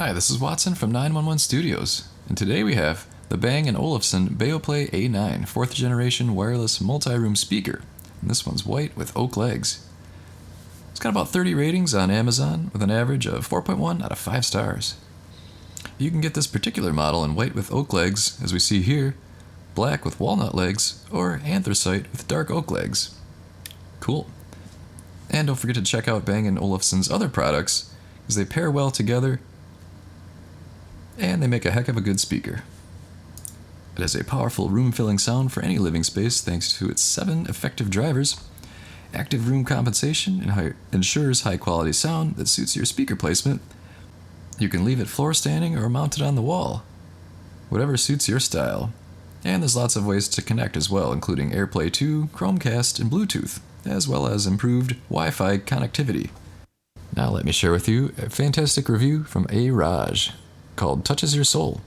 Hi, this is Watson from 911 Studios, and today we have the Bang & Olufsen Beoplay A9 4th generation wireless multi-room speaker, and this one's white with oak legs. It's got about 30 ratings on Amazon with an average of 4.1 out of 5 stars. You can get this particular model in white with oak legs, as we see here, black with walnut legs, or anthracite with dark oak legs. Cool. And don't forget to check out Bang & Olufsen's other products, because they pair well together and they make a heck of a good speaker. It has a powerful room-filling sound for any living space thanks to its 7 effective drivers. Active room compensation ensures high-quality sound that suits your speaker placement. You can leave it floor standing or mount it on the wall, whatever suits your style. And there's lots of ways to connect as well, including AirPlay 2, Chromecast, and Bluetooth, as well as improved Wi-Fi connectivity. Now let me share with you a fantastic review from A. Raj, called Touches Your Soul.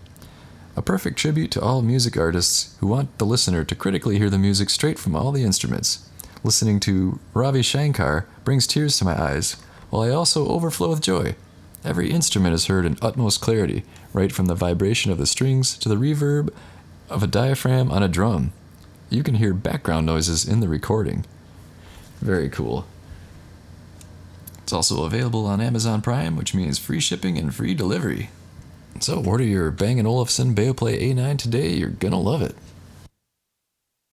A perfect tribute to all music artists who want the listener to critically hear the music straight from all the instruments. Listening to Ravi Shankar brings tears to my eyes, while I also overflow with joy. Every instrument is heard in utmost clarity, right from the vibration of the strings to the reverb of a diaphragm on a drum. You can hear background noises in the recording. Very cool. It's also available on Amazon Prime, which means free shipping and free delivery. So order your Bang & Olufsen Beoplay A9 today, you're gonna love it.